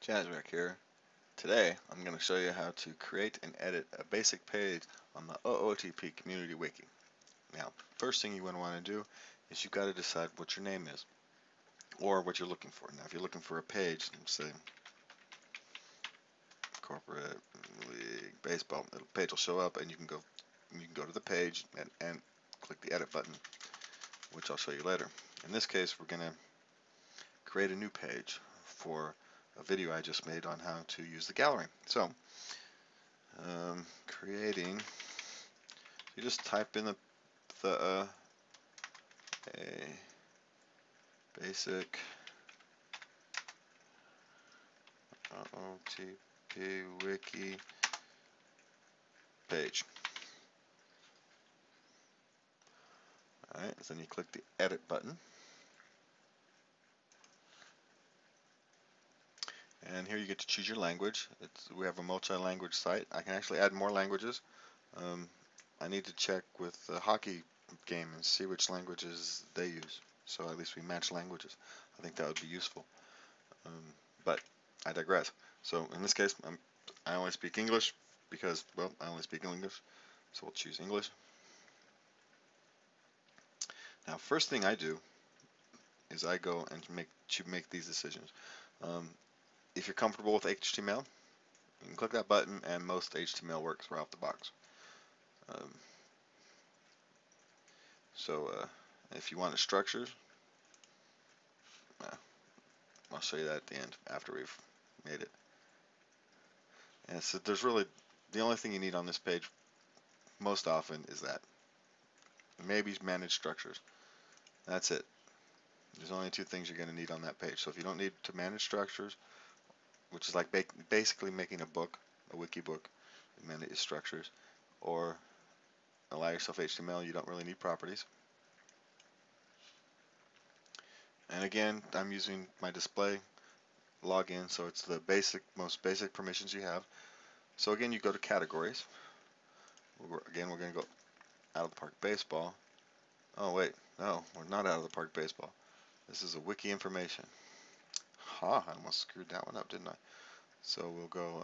Jazzrack here. Today I'm going to show you how to create and edit a basic page on the OOTP community wiki. Now, first thing you want to do is you've got to decide what your name is or what you're looking for. Now, if you're looking for a page, say corporate league baseball, the page will show up and you can go to the page and click the edit button, which I'll show you later. In this case, we're going to create a new page for a video I just made on how to use the gallery. So, creating, you just type in the a basic OOTP wiki page. Alright, so then you click the edit button. And here you get to choose your language. We have a multi-language site. I can actually add more languages. I need to check with the hockey game and see which languages they use. So at least we match languages. I think that would be useful. But I digress. So in this case, I only speak English because, well, I only speak English. So we'll choose English. Now, first thing I do is I go and make these decisions. If you're comfortable with HTML, you can click that button and most HTML works right off the box. Um, so if you want structures, I'll show you that at the end after we've made it. And so there's really, the only thing you need on this page most often is that. Maybe manage structures. That's it. There's only two things you're going to need on that page. So if you don't need to manage structures, which is like basically making a book, a wiki book, manage structures, or allow yourself HTML, you don't really need properties. And again, I'm using my display login, so it's the most basic permissions you have. So again, you go to categories. Again, we're going to go out of the park baseball. Oh wait, no, we're not out of the park baseball. This is a wiki information. Ha, I almost screwed that one up, didn't I? So we'll go,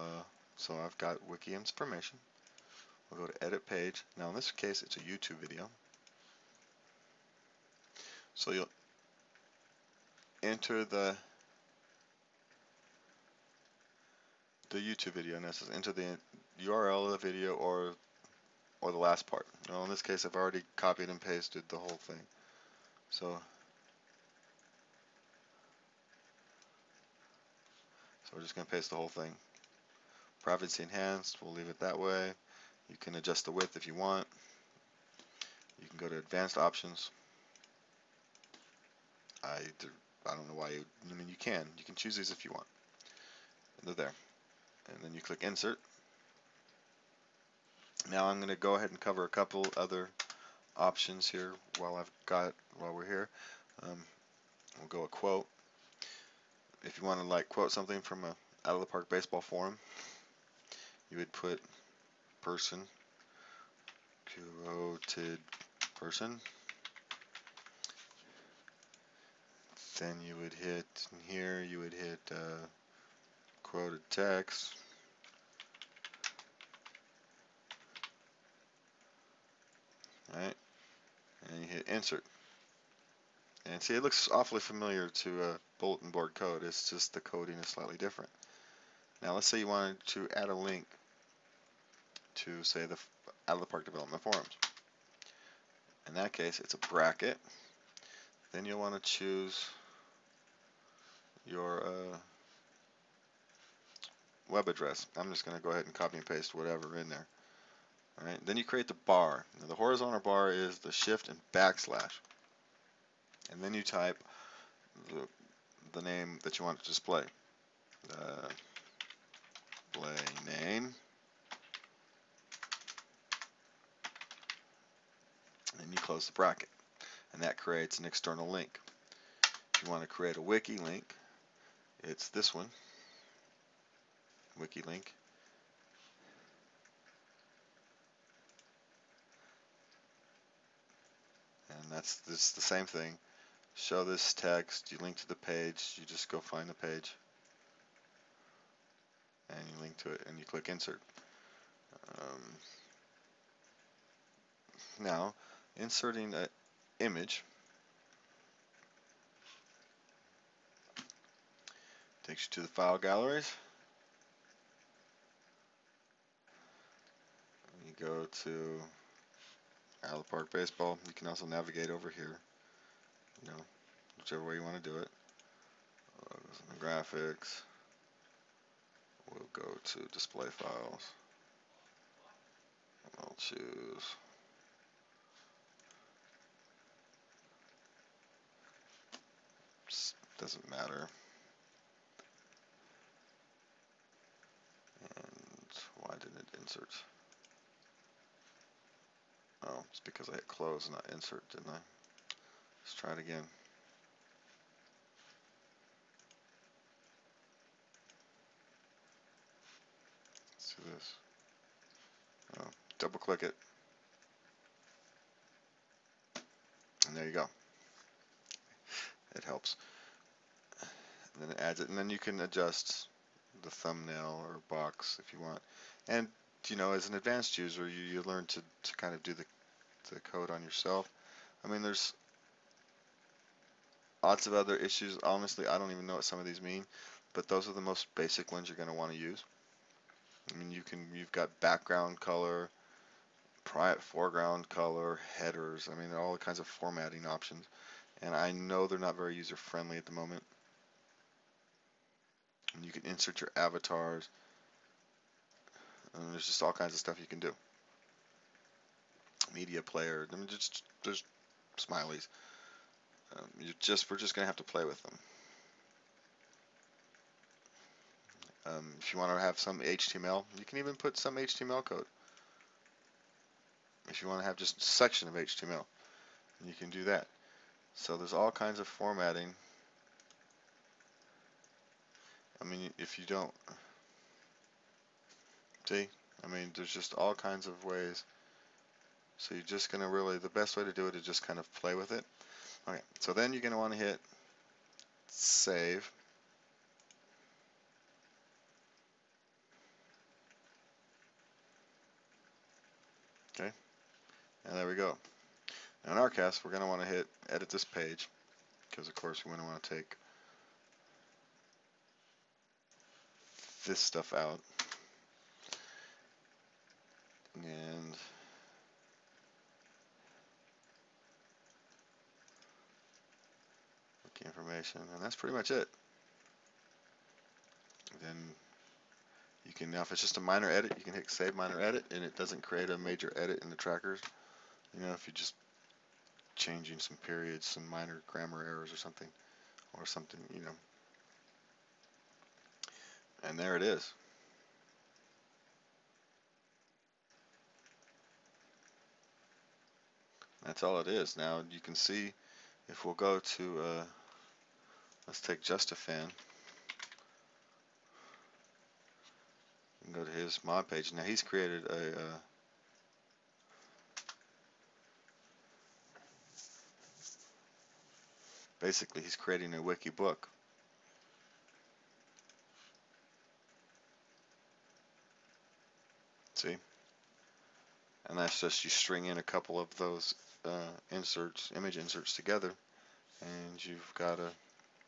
so I've got wiki information. We'll go to edit page. Now in this case, it's a YouTube video. So you'll enter the YouTube video, and this is enter the URL of the video or the last part. Well, in this case, I've already copied and pasted the whole thing. So we're just going to paste the whole thing. Privacy enhanced, we'll leave it that way. You can adjust the width if you want. You can go to advanced options. I don't know why I mean, you can choose these if you want. And they're there. And then you click insert. Now I'm going to go ahead and cover a couple other options here while we're here. We'll go a quote. If you want to quote something from a out of the park baseball forum, you would put person, quoted person. Then you would hit here. You would hit quoted text. Right, and you hit insert. And see, it looks awfully familiar to a bulletin board code. It's just the coding is slightly different. Now, let's say you wanted to add a link to, say, the out of the park development forums. In that case, it's a bracket. Then you'll want to choose your web address. I'm just going to go ahead and copy and paste whatever in there. All right. Then you create the bar. Now, the horizontal bar is the shift and backslash. And then you type the name that you want to display. Display name. And you close the bracket. And that creates an external link. If you want to create a wiki link, it's this one. Wiki link. And that's the same thing. Show this text, you link to the page, you just go find the page. and you link to it, and you click insert. Now, inserting an image takes you to the file galleries. You go to Allen Park Baseball. You can also navigate over here, whichever way you want to do it. Graphics. We'll go to display files. I'll choose doesn't matter. And why didn't it insert? Oh, it's because I hit close, not insert, didn't I? Let's try it again. Let's do this. Oh, double click it. And there you go. It helps. And then it adds it, and then you can adjust the thumbnail or box if you want. And as an advanced user, you learn to kind of do the code on yourself. I mean, there's lots of other issues. Honestly, I don't even know what some of these mean, but those are the most basic ones you're going to want to use. I mean, you've got background color, foreground color, headers. I mean, all kinds of formatting options. And I know they're not very user friendly at the moment. And you can insert your avatars. And there's just all kinds of stuff you can do. Media player. I mean, there's smileys. We're just gonna have to play with them. If you want to have some HTML, you can even put some HTML code. If you want to have just a section of HTML, you can do that. So there's all kinds of formatting. I mean, if you don't see, I mean, there's just all kinds of ways. So you're just gonna the best way to do it is just kind of play with it. Okay, so then you're gonna want to hit save. Okay, and there we go. Now in our case, we're gonna want to hit edit this page, because of course we're gonna want to take this stuff out. And information, and that's pretty much it. Then you can, now if it's just a minor edit, you can hit save minor edit, and it doesn't create a major edit in the trackers. If you're just changing some periods, some minor grammar errors or something, and there it is. That's all it is. Now you can see, if we'll go to, let's take Just a Fan, and go to his mod page. Now he's created basically he's creating a wiki book. See? And that's just, you string in a couple of those image inserts together, and you've got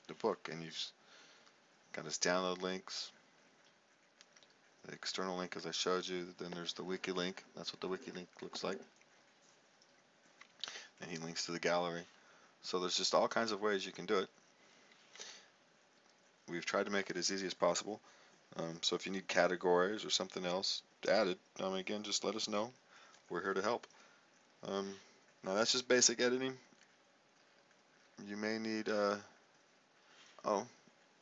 the book, and you've got his download links, the external link as I showed you, then there's the wiki link. That's what the wiki link looks like. And he links to the gallery. So there's just all kinds of ways you can do it. We've tried to make it as easy as possible. So if you need categories or something else added, again, just let us know. We're here to help. Now that's just basic editing. You may need, oh,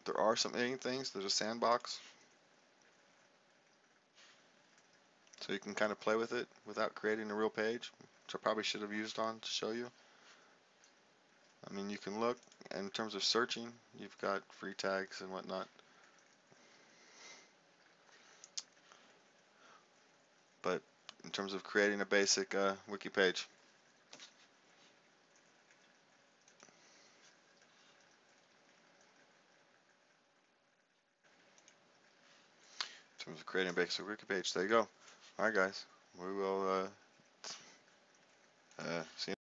there are some editing things. There's a sandbox. So you can kind of play with it without creating a real page, which I probably should have used on to show you. I mean, you can look, in terms of searching, you've got free tags and whatnot. But in terms of creating a basic wiki page, terms of creating a basic wiki page. There you go. Alright guys, we will see you